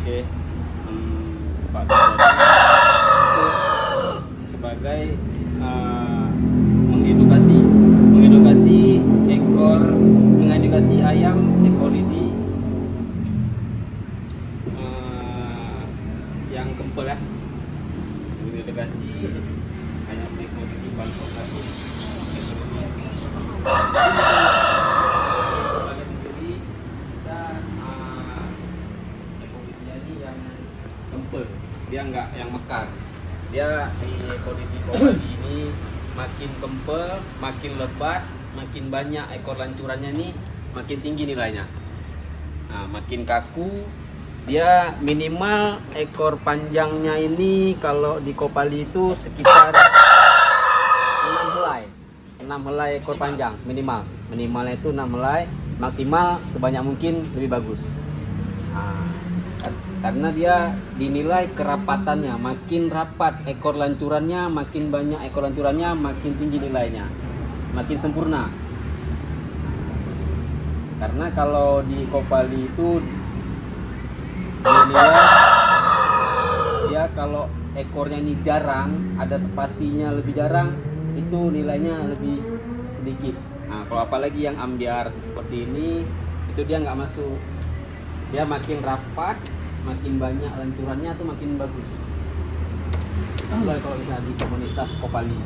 pakai Pak Siswadi itu sebagai mengedukasi ayam ekor ini yang kempel ya, mengedukasi ayam ekor ini Bangkok kasih sendiri kita ekor ini yang kempel, dia enggak yang mekar. Dia di kondisi Bali ini makin kempel, makin lebat, makin banyak ekor lancurannya nih, makin tinggi nilainya. Nah, makin kaku, dia minimal ekor panjangnya ini kalau di Kopali itu sekitar 6 helai ekor panjang minimal. Minimalnya itu 6 helai, maksimal sebanyak mungkin lebih bagus. Nah, karena dia dinilai kerapatannya, makin rapat ekor lancurannya, makin banyak ekor lancurannya, makin tinggi nilainya, makin sempurna. Karena kalau di Kopali itu dinilai dia kalau ekornya ini jarang, ada spasinya lebih jarang, itu nilainya lebih sedikit. Nah, kalau apalagi yang ambiar seperti ini, itu dia nggak masuk. Dia makin rapat, makin banyak lancurannya tuh makin bagus. Itulah kalau bisa di komunitas Kopali.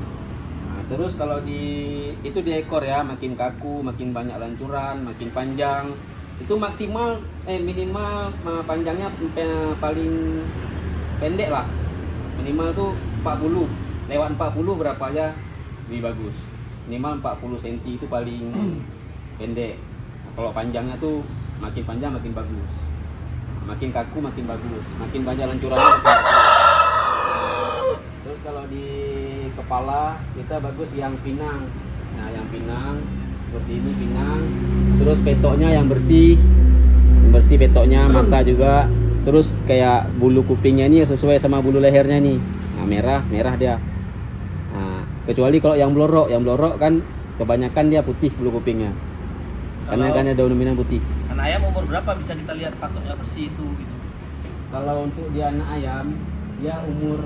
Nah, terus kalau itu di ekor ya, makin kaku, makin banyak lancuran, makin panjang. Itu maksimal minimal panjangnya paling pendek lah. Minimal tuh 40. Lewat 40 berapa aja lebih bagus. Minimal 40 cm itu paling pendek. Nah, kalau panjangnya tuh makin panjang makin bagus. Makin kaku makin bagus, makin banyak lancurannya makin bagus. Terus kalau di kepala kita bagus yang pinang. Nah, yang pinang seperti ini pinang. Terus petoknya yang bersih petoknya, mata juga. Terus kayak bulu kupingnya ini sesuai sama bulu lehernya nih. Nah, merah dia. Nah, kecuali kalau yang blorok kan kebanyakan dia putih bulu kupingnya. Karena kan ada dominan putih. Anak ayam umur berapa bisa kita lihat patoknya bersih itu gitu? Kalau untuk dia anak ayam, dia umur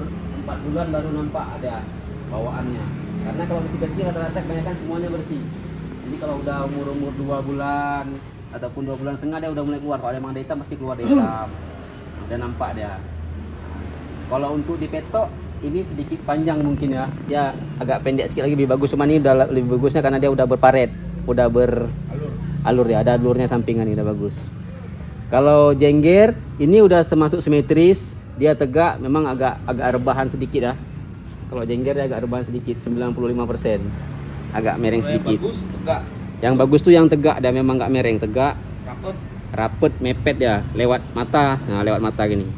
4 bulan baru nampak ada bawaannya. Karena kalau masih kecil rata-rata kebanyakan semuanya bersih. Jadi kalau udah umur 2 bulan ataupun 2 bulan setengah dia udah mulai keluar. Kalau ada yang hitam pasti keluar hitam. Udah nampak dia. Kalau untuk di petok ini sedikit panjang mungkin ya. Dia agak pendek sedikit lagi lebih bagus, cuma ini udah lebih bagusnya karena dia udah berparet, udah alur ya, ada alurnya sampingan ini udah bagus. Kalau jengger ini udah termasuk simetris, dia tegak, memang agak rebahan sedikit ya. Kalau jengger dia agak rebahan sedikit, 95%. Agak mereng sedikit. Bagus, tegak. Yang bagus tuh yang tegak, dia memang nggak mereng, tegak, rapet, mepet ya, lewat mata. Nah, lewat mata gini.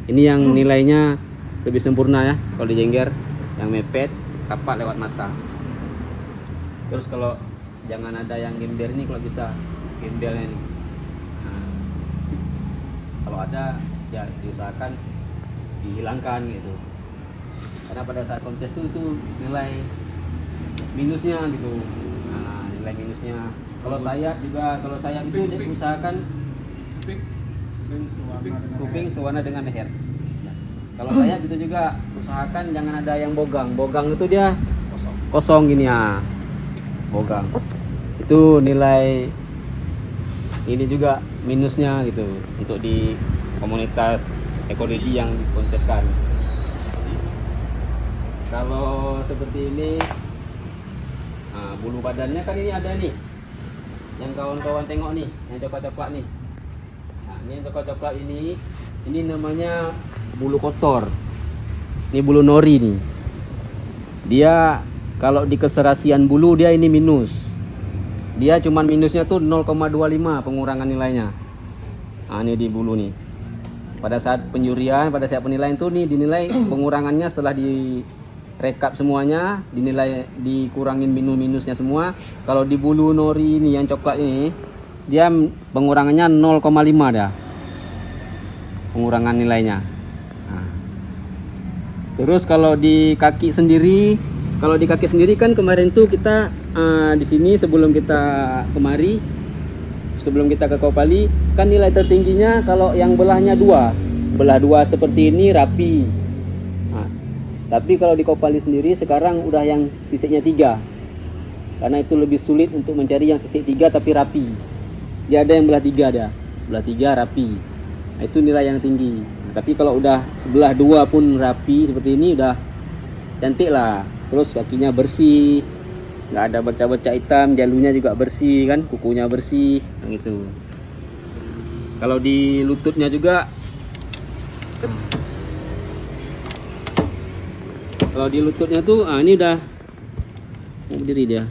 Ini yang nilainya lebih sempurna ya kalau di jengger, yang mepet, rapat lewat mata. Terus kalau jangan ada yang gembel ini, kalau bisa gembelnya nih. Nah, kalau ada ya diusahakan dihilangkan gitu. Karena pada saat kontes itu nilai minusnya gitu. Nah, nilai minusnya. Kalau sayap itu diusahakan kuping sewarna dengan leher. Kalau sayap itu juga usahakan jangan ada yang bogang. Bogang itu dia kosong gini ya. Bogang itu nilai ini juga minusnya gitu untuk di komunitas ekologi yang dikonteskan. Kalau seperti ini, nah, bulu badannya kan ini ada nih yang kawan-kawan tengok nih, yang coklat-coklat nih. Nah, ini yang coklat-coklat ini namanya bulu kotor. Ini bulu nori nih. Dia kalau di keserasian bulu dia ini minus. Dia cuman minusnya tuh 0,25 pengurangan nilainya. Nah, ini di bulu nih. Pada saat penjurian, pada saat penilaian tuh nih dinilai pengurangannya setelah direkap semuanya, dinilai dikurangin minusnya semua. Kalau di bulu nori ini yang coklat ini, dia pengurangannya 0,5 dah. Pengurangan nilainya. Nah. Terus kalau di kaki sendiri kan kemarin tuh kita di sini sebelum kita ke Kopali kan nilai tertingginya kalau yang belahnya 2 belah dua seperti ini rapi. Nah, tapi kalau di Copali sendiri sekarang udah yang sisiknya 3, karena itu lebih sulit untuk mencari yang sisik 3 tapi rapi. Dia ada yang belah 3 ada, belah 3 rapi. Nah, itu nilai yang tinggi. Nah, tapi kalau udah sebelah 2 pun rapi seperti ini udah cantik lah. Terus kakinya bersih, nggak ada bercak-bercak hitam, jalunya juga bersih kan, kukunya bersih, nah, gitu. Kalau di lututnya juga, kalau di lututnya tuh, ini udah mau berdiri dia.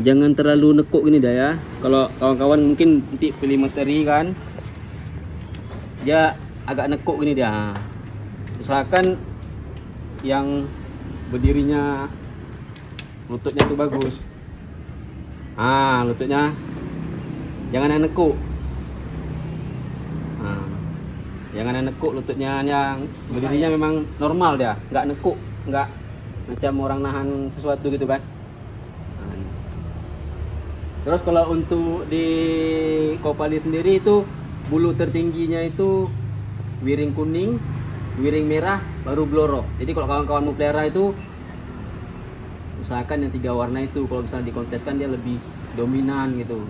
Jangan terlalu nekuk gini dah ya. Kalau kawan-kawan mungkin nanti pilih materi kan, dia agak nekuk gini dia. Usahakan yang berdirinya lututnya tuh bagus. Lututnya jangan yang nekuk. Jangan yang nekuk, lututnya yang berdirinya memang normal dia, nggak nekuk, nggak macam orang nahan sesuatu gitu kan. Terus kalau untuk di Copali sendiri itu bulu tertingginya itu wiring kuning, wiring merah, baru bloro. Jadi kalau kawan-kawan mau pelihara itu usahakan yang 3 warna itu. Kalau misalnya dikonteskan dia lebih dominan gitu.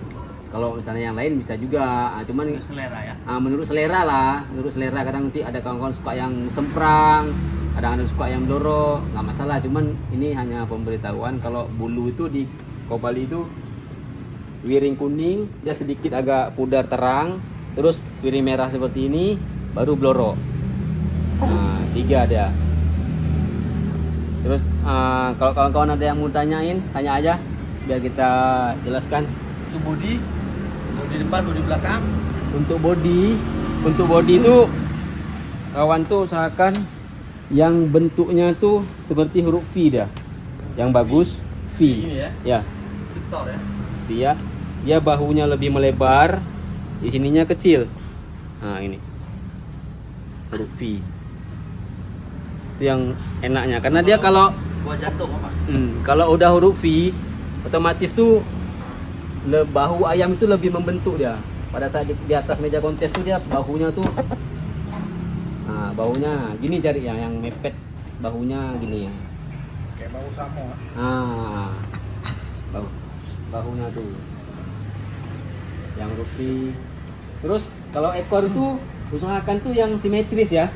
Kalau misalnya yang lain bisa juga, cuman Menurut selera ya. menurut selera lah, menurut selera. Kadang nanti ada kawan-kawan suka yang semprang, ada suka yang bloro, nggak masalah. Cuman ini hanya pemberitahuan kalau bulu itu di Copali itu wiring kuning, dia sedikit agak pudar terang, terus wiring merah seperti ini, baru bloro. 3 dia. Terus kalau kawan-kawan ada yang mau tanyain, tanya aja biar kita jelaskan. Untuk body depan, body belakang. Untuk body itu kawan tuh usahakan yang bentuknya tuh seperti huruf V dia. Yang bagus V. Ini ya. Ya. Victor ya. Dia bahunya lebih melebar, di sininya kecil. Nah, ini. Huruf V. Itu yang enaknya karena dia kalau Buah jantung apa? Kalau udah huruf V, otomatis tuh bahu ayam itu lebih membentuk dia. Pada saat di atas meja kontes tuh dia bahunya tuh, bahunya gini cari yang mepet, bahunya gini ya. Kayak bau samo. Bahunya tuh yang huruf V. Terus kalau ekor itu usahakan tuh yang simetris ya,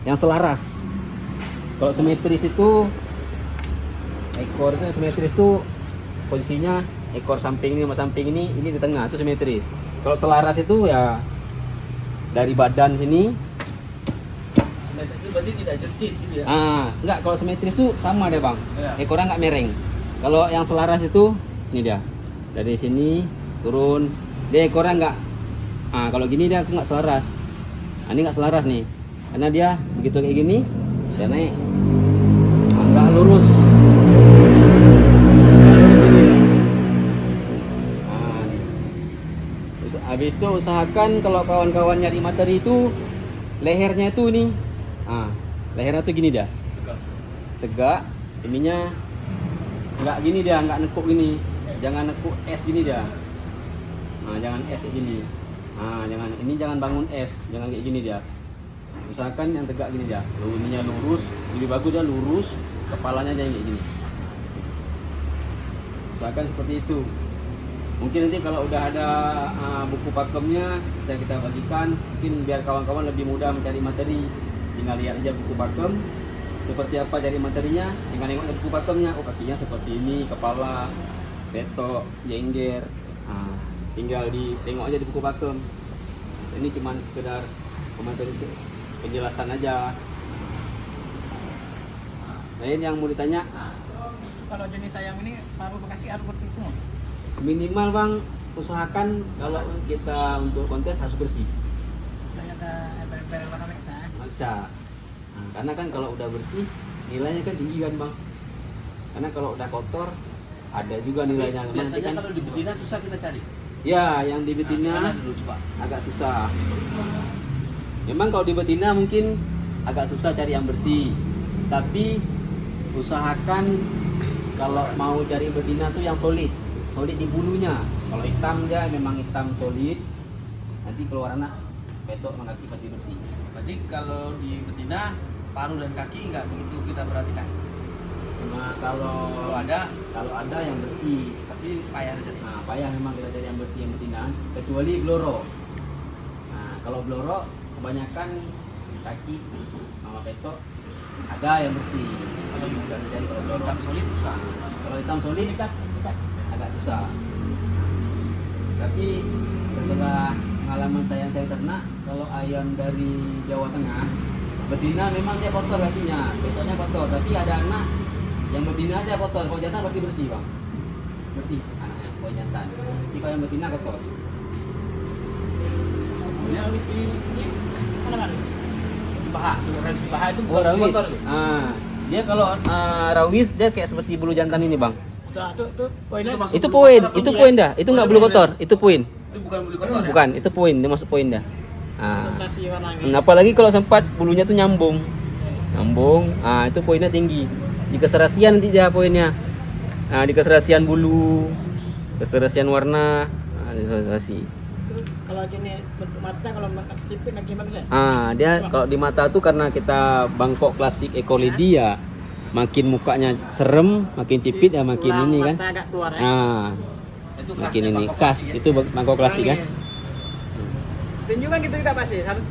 yang selaras. Kalau simetris itu ekor itu simetris tuh posisinya ekor samping ini sama samping ini di tengah itu simetris. Kalau selaras itu ya dari badan sini. Simetris itu berarti tidak jentit gitu ya? Enggak, kalau simetris tuh sama deh bang. Ya. Ekornya nggak mereng. Kalau yang selaras itu ini dia dari sini turun, dia ekornya nggak. Kalau gini dia nggak selaras. Ini nggak selaras nih, karena dia begitu kayak gini dia naik, nggak lurus. Habis itu usahakan kalau kawan-kawan nyari materi itu lehernya itu nih, lehernya tuh gini dah, tegak, ininya nggak gini dia, nggak nekuk gini, jangan nekuk es gini dia, jangan es gini, jangan bangun es, jangan kayak gini dia, usahakan yang tegak gini dia, ininya lurus, lebih bagus dia lurus, kepalanya jangan kayak gini, usahakan seperti itu. Mungkin nanti kalau udah ada buku pakemnya bisa kita bagikan, mungkin biar kawan-kawan lebih mudah mencari materi. Tinggal lihat aja buku pakem seperti apa cari materinya, tinggal nengok buku pakemnya. Oh, kakinya seperti ini, kepala, betok, jengger. Tinggal ditengok aja di buku pakem. Ini cuma sekedar komentar penjelasan aja. Lain yang mau ditanya? Kalau jenis ayam ini paruh kaki harus bersih semua. Minimal bang, usahakan kalau kita untuk kontes harus bersih. Ternyata ember-ember warna merah. Nggak bisa. Karena kan kalau udah bersih nilainya kan tinggi kan bang. Karena kalau udah kotor ada juga nilainya. Biasanya kan, kalau di betina susah kita cari. ya yang di betina Mana dulu coba. agak susah. Memang kalau di betina mungkin agak susah cari yang bersih. Tapi usahakan kalau mau cari betina tuh yang solid di bulunya. Kalau hitam dia memang hitam solid, nanti keluar anak petok sama kaki pasti bersih. Berarti kalau di betina paruh dan kaki nggak begitu kita perhatikan. Sama kalau ada yang bersih, Tapi payah aja. nah payah memang kita cari yang bersih yang betina, kecuali bloro. Nah kalau bloro kebanyakan kaki sama petok ada yang bersih. Kalau mudah terjadi kalau bloro. Hitam solid susah. Kalau hitam solid Dekat. agak susah. Tapi setelah pengalaman saya ternak, kalau ayam dari Jawa Tengah, betina memang dia kotor kakinya, petoknya kotor. Tapi ada anak yang betina aja kotor, kalau jantan pasti bersih bang, bersih anaknya, kalau jantan. Tapi kalau yang betina kotor. Dia ini mana kan? Paha, rawis paha itu Oh rawis. kotor. Dia kalau rawis dia kayak seperti bulu jantan ini bang. Tuh poinnya Itu masuk Itu bulu poin, kotor atau itu enggak? poin dah. Itu nggak bulu kotor, itu poin. Itu bukan bulu kotor ya? Bukan, itu poin, dia masuk poin dah. asosiasi warnanya. Apalagi kalau sempat bulunya tuh nyambung, itu poinnya tinggi. Di keserasian nanti dia poinnya. Nah, di keserasian bulu, keserasian warna, keserasi. Itu kalau jenis bentuk mata kalau pakai sipit lagi gimana sih? Dia kalau di mata tuh karena kita Bangkok klasik ekolidi ya, makin mukanya serem, makin cipit ya makin Tulang ini kan. mata agak keluar ya. Itu Makin khasnya ini Bangkok khas, klasik ya. itu Bangkok klasik kan. Dan juga gitu juga pasti. Harus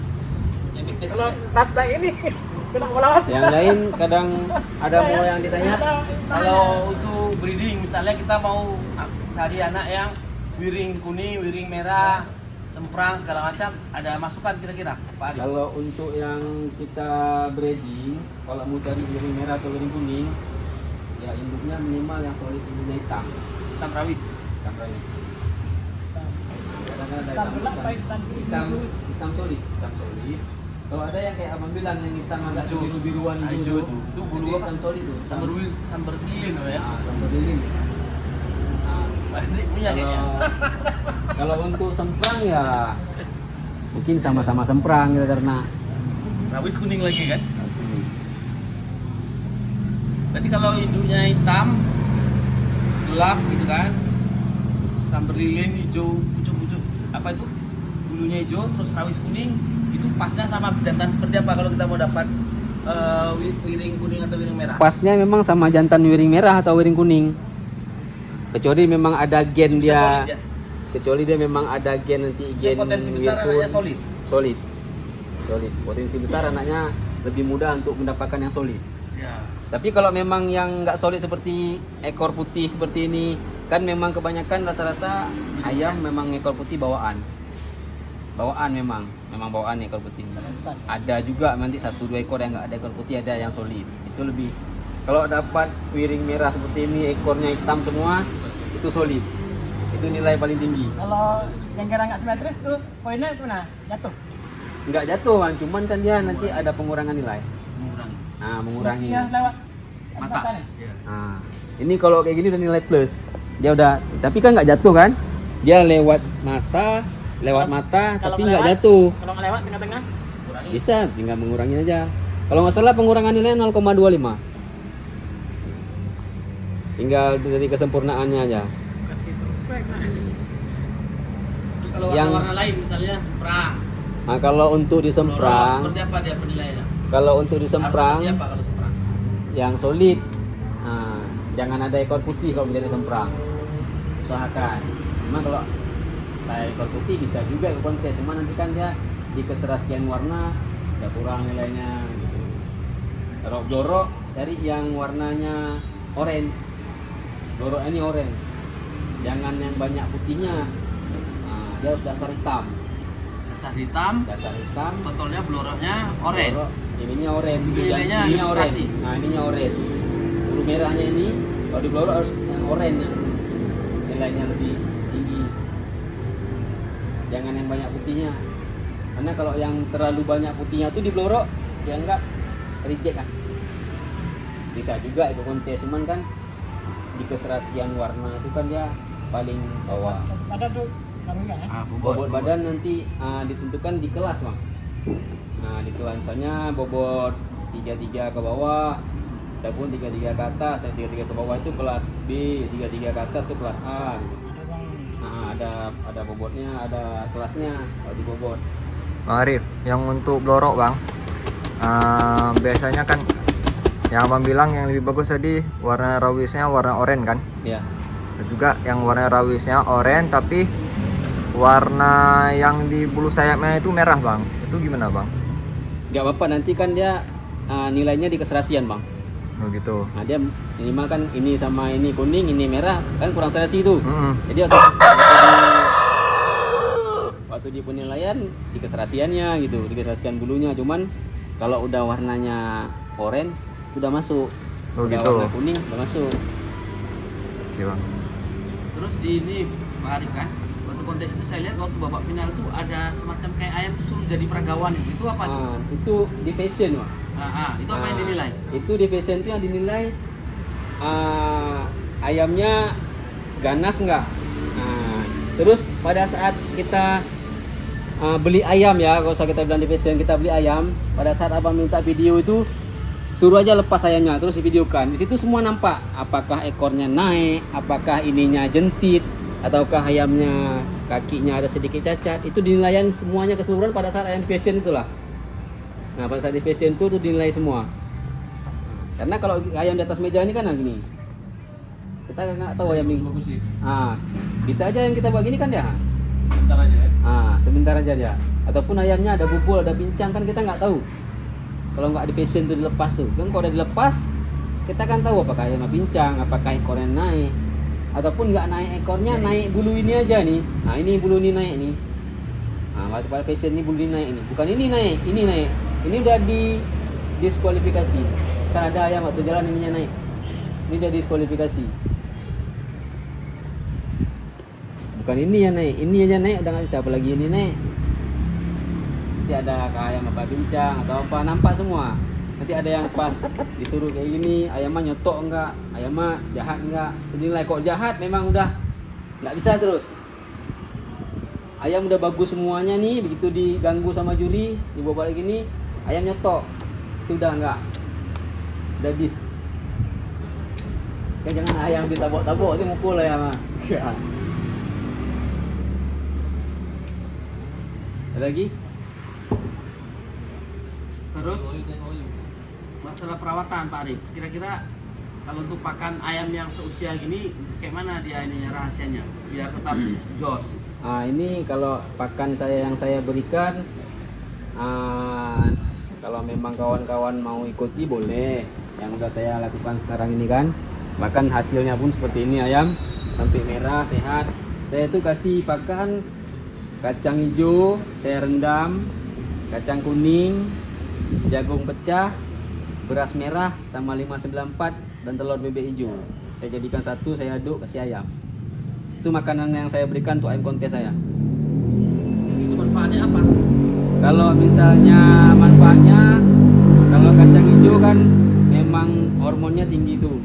Yang dites kalau ya. mata ini kena melawat. Yang lain kadang ada mau yang ditanya, Kalau untuk breeding misalnya kita mau cari anak yang wiring kuning, wiring merah, semprang segala macam, ada masukan kira-kira Pak Ari? kalau untuk yang kita breeding, kalau mau cari wiring merah atau wiring kuning, ya induknya minimal yang solid induknya hitam. Hitam rawis. Hitam rawit. Kadang-kadang ada Hitam gelap, hitam solid. Kalau ada yang kayak abang bilang yang hitam agak Hijau. biru-biruan Hijau hijau tuh. Itu bulu itu apa? hitam solid tuh. Sambar lilin loh ya. Sambar lilin. Pak Hendrik punya kayaknya. Kalau untuk semprang ya mungkin sama-sama semprang gitu karena Rawis kuning lagi kan? Berarti kalau induknya hitam, gelap gitu kan, sambar lilin hijau, pucuk-pucuk, apa itu? Bulunya hijau, terus rawis kuning, itu pasnya sama jantan seperti apa kalau kita mau dapat wiring kuning atau wiring merah? pasnya memang sama jantan wiring merah atau wiring kuning. Kecuali memang ada gen Bisa dia, solid ya? kecuali dia memang ada gen nanti gen Potensi besar Wirpun. anaknya solid. Solid. Potensi besar anaknya lebih mudah untuk mendapatkan yang solid. Ya. Tapi kalau memang yang nggak solid seperti ekor putih seperti ini, kan memang kebanyakan rata-rata ayam memang ekor putih bawaan. Bawaan memang bawaan ekor putih. Ada juga nanti 1-2 ekor yang nggak ada ekor putih, ada yang solid. Itu lebih. Kalau dapat wiring merah seperti ini, ekornya hitam semua, itu solid. Itu nilai paling tinggi. Kalau jengkera nggak simetris tuh poinnya mana? Jatuh. Nggak jatuh, kan? Cuman kan dia nanti ada pengurangan nilai. Mengurangi. Nah, mengurangi. Mestinya lewat Mata. nih. Ya. Nah, ini kalau kayak gini udah nilai plus. Dia udah, tapi kan nggak jatuh kan? Dia lewat mata, Kalau tapi nggak ngelewat, jatuh. Kalau ngelewat tengah-tengah, Kurangi. Bisa, tinggal mengurangi aja. Kalau nggak salah pengurangan nilai 0,25. Tinggal dari kesempurnaannya aja. Terus kalau Yang- warna-warna lain misalnya semprang, Nah, kalau untuk lorong, disemprang, seperti apa dia penilaiannya? kalau untuk Harus disemprang seperti apa kalau semprang? yang solid, nah, jangan ada ekor putih kalau menjadi semprang. Usahakan. Cuma kalau ada ekor putih bisa juga ikut kontes, cuma nanti kan dia di keserasian warna ya kurang nilainya. Gitu. Kalau bloro cari yang warnanya orange. Bloro ini orange. Jangan yang banyak putihnya. Nah, dia harus dasar hitam. Dasar hitam, Dasar hitam. totalnya bloroknya orange. Bloro, ininya orange. Itu nilainya ininya orange. ilustrasi. Nah, ininya orange. Bulu merahnya ini kalau di bloro harus yang orange yang nilainya lebih tinggi. Jangan yang banyak putihnya. Karena kalau yang terlalu banyak putihnya tuh di bloro ya enggak reject kan. Bisa juga itu kontes, cuman kan di keserasian warna itu kan dia paling bawah. ada tuh karunya ya. Bobot badan nanti ditentukan di kelas bang. Nah di kelas misalnya bobot 33 ke bawah, ataupun 33 ke atas, 33 ke bawah itu kelas B, 33 ke atas itu kelas A. Ada bang. Ada bobotnya, ada kelasnya kalau di bobot. Bang Arif, yang untuk blorok bang, biasanya kan yang abang bilang yang lebih bagus tadi warna rawisnya warna oranye kan? Ya. Dan juga yang warna rawisnya oranye tapi warna yang di bulu sayapnya itu merah bang. Itu gimana bang? Gak apa-apa, nanti kan dia nilainya di keserasian bang. Oh gitu. Nah dia minimal kan ini sama ini kuning, ini merah, kan kurang serasi itu. Jadi waktu di penilaian di keserasiannya gitu, di keserasian bulunya. Cuman kalau udah warnanya orange sudah masuk. Oh udah gitu. warna kuning udah masuk. Oke bang. Terus di ini Pak Arif kan, waktu kontes itu saya lihat waktu babak final tuh ada semacam kayak ayam tuh suruh jadi peragawan itu apa tuh? Itu di fashion Pak. Itu apa yang dinilai? Itu di fashion itu yang dinilai ayamnya ganas enggak. Terus pada saat kita beli ayam ya, kalau kita bilang di fashion kita beli ayam, pada saat abang minta video itu suruh aja lepas ayamnya terus divideokan. Di situ semua nampak apakah ekornya naik, apakah ininya jentit, ataukah ayamnya kakinya ada sedikit cacat. Itu dinilaian semuanya keseluruhan pada saat ayam fashion itulah. Nah pada saat di fashion itu dinilai semua. Karena kalau ayam di atas meja ini kan gini, kita nggak tahu ayam ini. Bagus sih. Bisa aja yang kita buat gini kan ya. Bentar aja ya. Sebentar aja dia. Ataupun ayamnya ada bubul, ada pincang kan kita nggak tahu. Kalau nggak di fashion itu dilepas tuh. Kan kalau udah dilepas, kita kan tahu apakah ayamnya pincang, apakah ekornya naik, ataupun nggak naik ekornya, naik bulu ini aja nih. Nah ini bulu ini naik nih. Waktu pada fashion ini bulu ini naik ini. Bukan ini naik, ini naik. Ini udah di diskualifikasi. Kan ada ayam waktu jalan ininya naik. Ini udah diskualifikasi. Bukan ini yang naik, ini aja naik udah nggak bisa, apalagi ini naik. Nanti ada ayam apa bincang atau apa, nampak semua. Nanti ada yang pas disuruh kayak gini, ayamnya nyotok enggak, ayamnya jahat enggak. Dinilai kok jahat memang udah nggak bisa terus. Ayam udah bagus semuanya nih, begitu diganggu sama juri, dibawa balik gini, ayam nyotok. Itu udah enggak. Udah dis. Kan jangan ayam ditabok-tabok itu mukul ayam. Ada lagi? Terus masalah perawatan Pak Arif, kira-kira kalau untuk pakan ayam yang seusia gini kayak mana dia ininya rahasianya biar tetap jos? Ini kalau pakan saya yang saya berikan, kalau memang kawan-kawan mau ikuti boleh. Yang udah saya lakukan sekarang ini kan, bahkan hasilnya pun seperti ini, ayam sampai merah sehat. Saya tuh kasih pakan kacang hijau, saya rendam, kacang kuning, jagung pecah, beras merah sama 594 dan telur bebek hijau. Saya jadikan satu, saya aduk kasih ayam. Itu makanan yang saya berikan untuk ayam kontes saya. Itu manfaatnya apa? Kalau misalnya manfaatnya, kalau kacang hijau kan memang hormonnya tinggi tuh.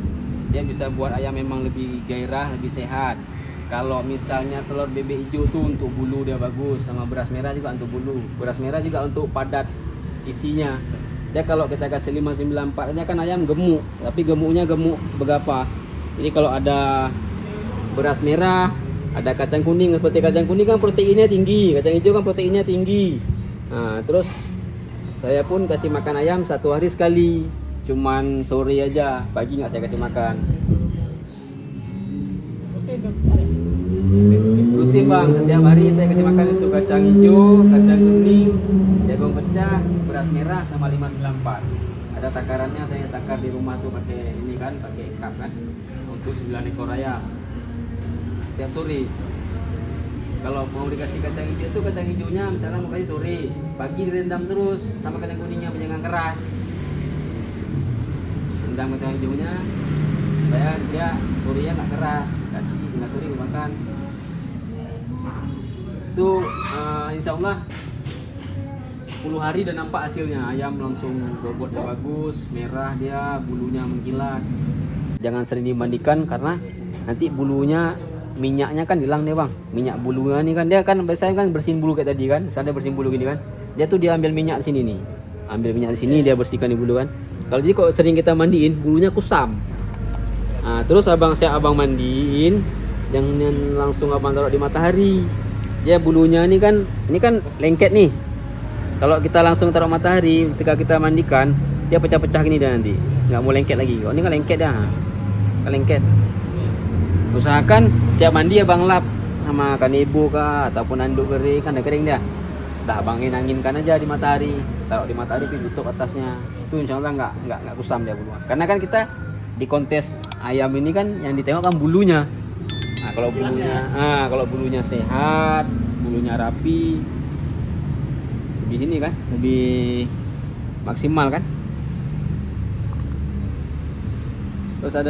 Dia bisa buat ayam memang lebih gairah, lebih sehat. Kalau misalnya telur bebek hijau tuh untuk bulu dia bagus, sama beras merah juga untuk bulu. Beras merah juga untuk padat isinya. Ya kalau kita kasih 594 nya kan ayam gemuk, tapi gemuknya gemuk berapa? Jadi kalau ada beras merah, ada kacang kuning, seperti kacang kuning kan proteinnya tinggi, kacang hijau kan proteinnya tinggi. Nah, terus saya pun kasih makan ayam 1 hari sekali, cuman sore aja, pagi nggak saya kasih makan. Rutin bang, setiap hari saya kasih makan itu kacang hijau, kacang kuning, jagung pecah, beras merah sama 594. Ada takarannya, saya takar di rumah tuh pakai ini kan, pakai cup kan, untuk 9 ekor ayam. Setiap sore. Kalau mau dikasih kacang hijau itu kacang hijaunya misalnya mau kasih sore, pagi direndam terus sama kacang kuningnya jangan keras. Rendam kacang hijaunya supaya dia sorenya nggak keras, kasih tengah sore dimakan. Itu insya Allah 10 hari dan nampak hasilnya, ayam langsung bobotnya bagus, merah dia, bulunya mengkilat. Jangan sering dibandingkan karena nanti bulunya, minyaknya kan hilang deh bang. Minyak bulunya nih kan dia kan biasanya kan bersihin bulu kayak tadi kan, misalnya bersihin bulu gini kan, dia tuh dia ambil minyak di sini nih, ambil minyak di sini dia bersihkan di bulu kan. Kalau jadi kok sering kita mandiin bulunya kusam. Terus abang mandiin, jangan langsung abang taruh di matahari. Ya bulunya ini kan lengket nih. Kalau kita langsung taruh matahari, ketika kita mandikan, dia pecah-pecah gini dah nanti. Nggak mau lengket lagi. Oh ini kan lengket dah. Kan lengket. Usahakan siap mandi abang lap sama kanebo kah ataupun anduk kering, kan udah kering dah. Dah abangin anginkan aja di matahari. Taruh di matahari tutup atasnya. Itu insyaallah nggak kusam dia bulunya. Karena kan kita di kontes ayam ini kan yang ditengok kan bulunya. Nah, kalau bulunya sehat, bulunya rapi, lebih ini kan, lebih maksimal kan. Terus ada